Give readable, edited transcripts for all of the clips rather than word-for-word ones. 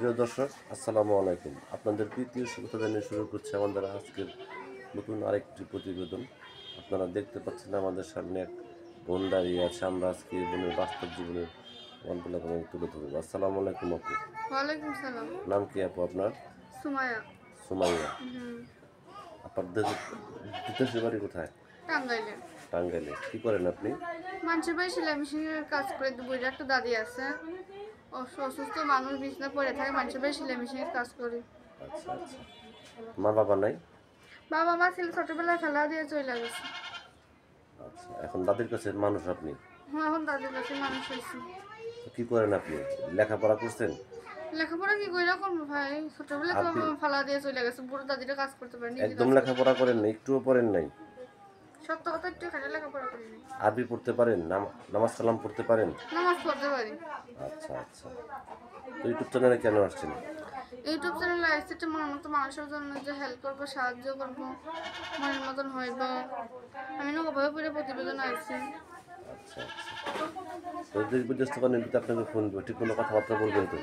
প্রিয় দর্শক, আসসালামু আলাইকুম। আপনাদের প্রীতীয় শুভেচ্ছা জানিয়ে শুরু করছে আমাদের আজকের নতুন আরেকটি প্রতিবেদন। আপনারা দেখতে পাচ্ছেন আমাদের সামনে এক বোন দাঁড়িয়ে আছে। আমরা আজকে এই বোনের বাস্তব জীবনের গল্পগুলো আপনাদের তুলে ধরবো। আসসালামু আলাইকুম আপু। ওয়ালাইকুম সালাম। নাম কি আপু আপনার? সুমাইয়া। সুমাইয়া। আপনাদের দেশের বাড়ি কোথায়? টাঙ্গাইলে। টাঙ্গাইলে। কি করেন আপনি? মানুষের বাড়ি সেলাই মেশিনের কাজ করে বুড়ির একটা দাদি আছে, অসুস্থ মানুষ বিছনা পড়ে থাকে, মানুষের বাড়ি সেলাই মেশিনের কাজ করি। আচ্ছা আচ্ছা। মা বাবা নাই? বাবা মা ছেলে ছোটবেলায় ফেলা দিয়ে চলে গেছে। আচ্ছা, এখন দাদির কাছে মানুষ আপনি? হ্যাঁ, এখন দাদির কাছে মানুষ হয়েছে। কি করেন আপনি? লেখাপড়া করছেন? লেখাপড়া কি করে করবো ভাই, ছোটবেলায় তো আপনি ফালা দিয়ে চলে গেছে, বুড়ো দাদিটা কাজ করতে পারেনি। একদম লেখাপড়া করেন না? একটুও পড়েন নাই? সত্য কথা, একটু খালি লেখাপড়া করিনি। আরবি পড়তে পারেন? নামাজ কালাম পড়তে পারেন? নামাজ পড়তে পারি। আচ্ছা আচ্ছা। তো ইউটিউব চ্যানেলে কেন আসছেন? ইউটিউব চ্যানেলে আসছে একটা মনের মতো মানুষের জন্য, যে হেল্প করবো, সাহায্য করবো, মনের মতন হইব। আমি নৌকাভাবে পড়ে প্রতিবেদন আসছি। আচ্ছা আচ্ছা। তো দেশ বিদেশ থেকে নিতে আপনাকে ফোন দেবো, ঠিক কোনো কথাবার্তা বলবেন তো?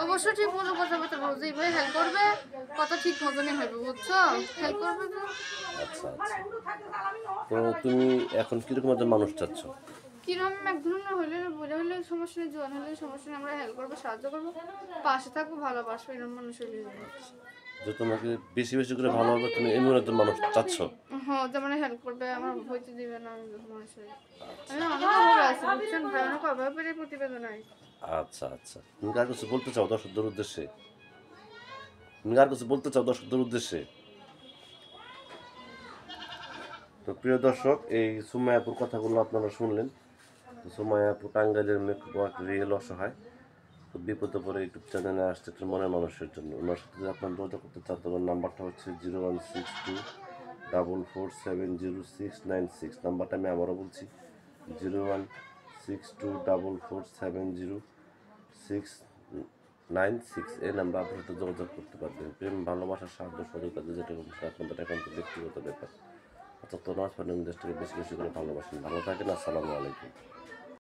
অবশ্যই ঠিক মতো কথাবার্তা বলবো, যেভাবে হেল্প করবে কথা ঠিক মতনই হবে, বুঝছো? হেল্প করবে তো। আচ্ছা আচ্ছা। তো তুমি এখন কিরকম একজন মানুষ চাচ্ছ? কিরকম এক ধরনের হইলে, বুড়ে হইলে সমস্যা নেই, জোয়ান হইলে সমস্যা নেই, আমরা হেল্প করবো, সাহায্য করবো, পাশে থাকবো, ভালোবাসবো, এরকম মানুষ হইলে। যে তোমাকে বেশি বেশি করে ভালোভাবে তুমি এমন একজন মানুষ চাচ্ছ? হ্যাঁ, যেমন হেল্প করবে, আমার হইতে দিবে না, আমি মানুষ হই। আমি অনেক অভাবে আছি, বুঝছেন ভাই, অনেক অভাবে পেরে প্রতিবেদন আসছি। আচ্ছা আচ্ছা। তুমি কার কিছু বলতে চাও দর্শকদের উদ্দেশ্যে? তুমি আর কিছু বলতে চাও দর্শকদের উদ্দেশ্যে? তো প্রিয় দর্শক, এই সুমাইয়াপুর কথাগুলো আপনারা শুনলেন। তো সুমাইয়াপুর টাঙ্গাইলের মেয়ে খুব রিয়েল অসহায়, খুব বিপদে পড়ে ইউটিউব চ্যানেলে আসছে একটা মনের মানুষের জন্য। ওনার সাথে যদি আপনার যোগাযোগ করতে চান, তোমার নাম্বারটা হচ্ছে 016244709696। নাম্বারটা আমি আবারও বলছি, 016244709696। এই নাম্বার আপনার সাথে যোগাযোগ করতে পারবেন। প্রেম, ভালোবাসা, সাহায্য, সহযোগিতা যেটা আপনাদের একান্ত ব্যক্তিগত ব্যাপার। অর্থাৎ নামাজ পড়েন, দেশটাকে বেশি বেশি করে ভালোবাসেন। ভালো থাকেন। আসসালামু আলাইকুম।